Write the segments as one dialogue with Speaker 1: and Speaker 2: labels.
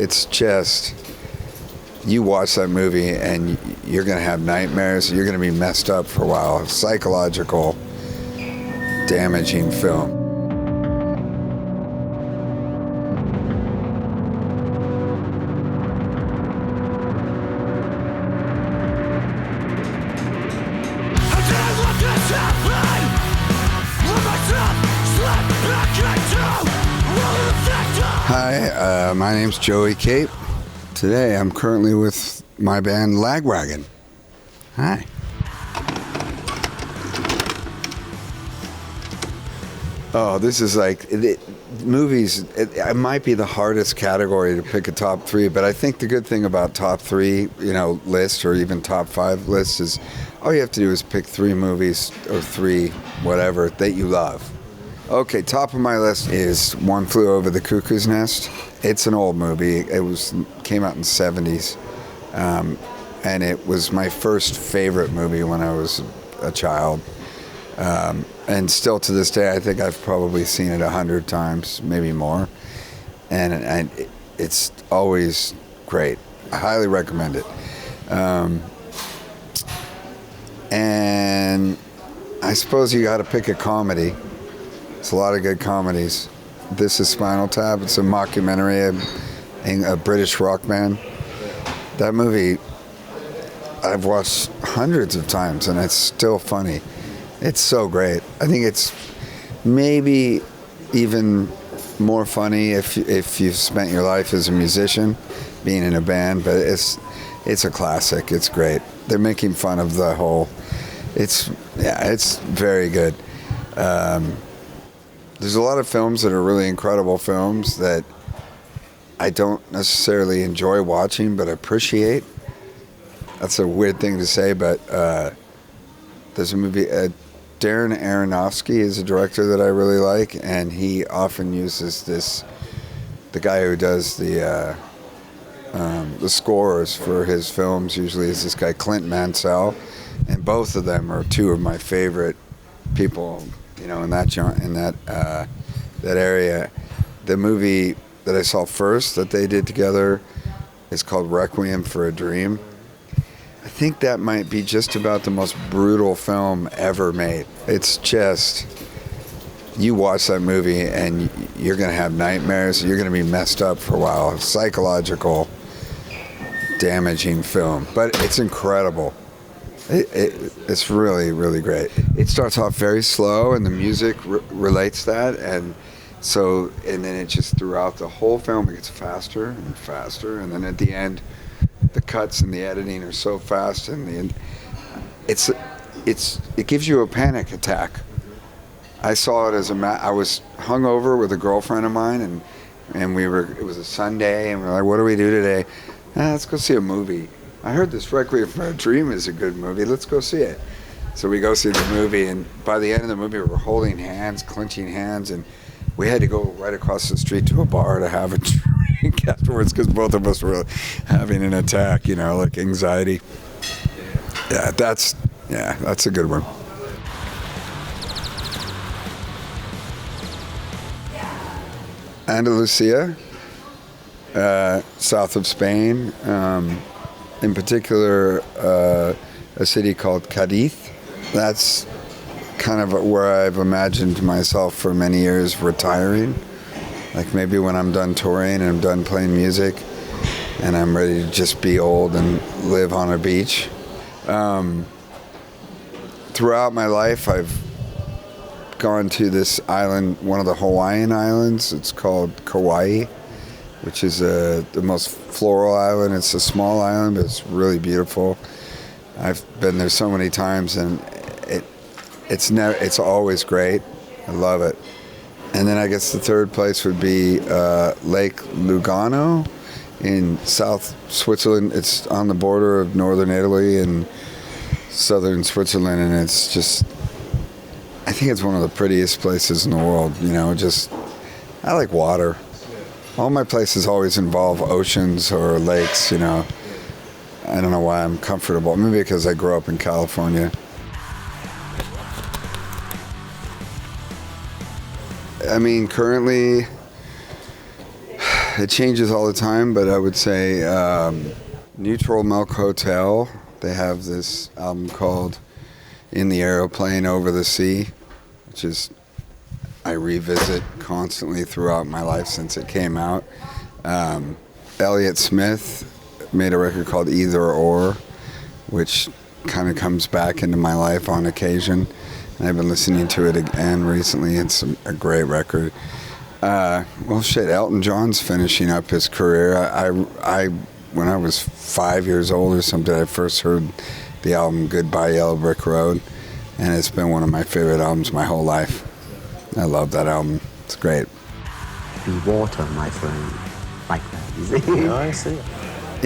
Speaker 1: it's just, you watch that movie and you're going to have nightmares. You're going to be messed up for a while. Psychological, damaging film. Hi, my name's Joey Cape. Today I'm currently with my band Lagwagon. Hi. Oh, this is like, movies, it might be the hardest category to pick a top three, but I think the good thing about top three, lists or even top five lists is all you have to do is pick three movies or three whatever that you love. Okay, top of my list is One Flew Over the Cuckoo's Nest. It's an old movie. It came out in the 70s, and it was my first favorite movie when I was a child. And still to this day, I think I've probably seen it 100 times, maybe more. And it's always great. I highly recommend it. And I suppose you got to pick a comedy. It's a lot of good comedies. This is Spinal Tap. It's a mockumentary, a British rock band. That movie, I've watched hundreds of times, and it's still funny. It's so great. I think it's maybe even more funny if you've spent your life as a musician, being in a band. But it's a classic. It's great. They're making fun of the whole. It's very good. There's a lot of films that are really incredible films that I don't necessarily enjoy watching, but appreciate. That's a weird thing to say, but there's a movie, Darren Aronofsky is a director that I really like, and he often uses the guy who does the scores for his films usually is this guy, Clint Mansell, and both of them are two of my favorite people, in that area. The movie that I saw first that they did together is called Requiem for a Dream. I think that might be just about the most brutal film ever made. It's just, you watch that movie and you're going to have nightmares. You're going to be messed up for a while. Psychological, damaging film, but it's incredible. It's really, really great. It starts off very slow, and the music relates that, and then it just throughout the whole film it gets faster and faster, and then at the end, the cuts and the editing are so fast, and it gives you a panic attack. I saw it as I was hungover with a girlfriend of mine, and it was a Sunday, and we're like, what do we do today? Let's go see a movie. I heard this Requiem for a Dream is a good movie. Let's go see it. So we go see the movie, and by the end of the movie, we're holding hands, clenching hands, and we had to go right across the street to a bar to have a drink afterwards because both of us were having an attack, like anxiety. Yeah, that's a good one. Andalusia, south of Spain. In particular, a city called Cadiz. That's kind of where I've imagined myself for many years retiring. Like maybe when I'm done touring and I'm done playing music and I'm ready to just be old and live on a beach. Throughout my life, I've gone to this island, one of the Hawaiian islands. It's called Kauai, which is the most floral island. It's a small island, but it's really beautiful. I've been there so many times, and it's always great. I love it. And then I guess the third place would be Lake Lugano in South Switzerland. It's on the border of northern Italy and southern Switzerland, and it's just, I think it's one of the prettiest places in the world. I like water. All my places always involve oceans or lakes, I don't know why I'm comfortable. Maybe because I grew up in California. I mean, currently, it changes all the time, but I would say Neutral Milk Hotel. They have this album called In the Aeroplane Over the Sea, which is I revisit constantly throughout my life since it came out. Elliott Smith made a record called Either Or, which kind of comes back into my life on occasion. And I've been listening to it again recently. It's a great record. Well, shit, Elton John's finishing up his career. When I was 5 years old or something, I first heard the album Goodbye Yellow Brick Road, and it's been one of my favorite albums my whole life. I love that album. It's great.
Speaker 2: Be water, my friend. Like that.
Speaker 3: Oh, I see.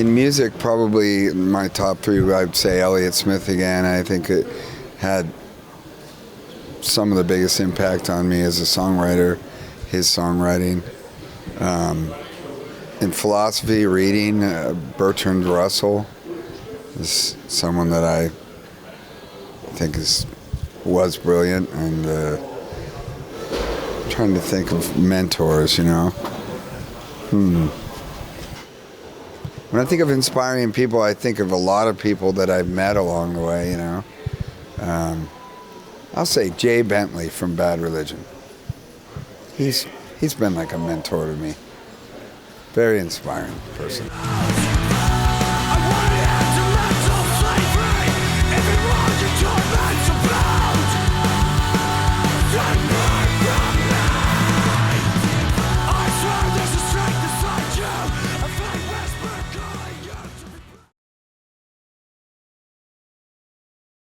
Speaker 1: In music, probably my top three, I'd say Elliott Smith again. I think it had some of the biggest impact on me as a songwriter, his songwriting. In philosophy, reading, Bertrand Russell is someone that I think was brilliant, and I'm trying to think of mentors, you know. When I think of inspiring people, I think of a lot of people that I've met along the way, you know. I'll say Jay Bentley from Bad Religion. He's been like a mentor to me. Very inspiring person.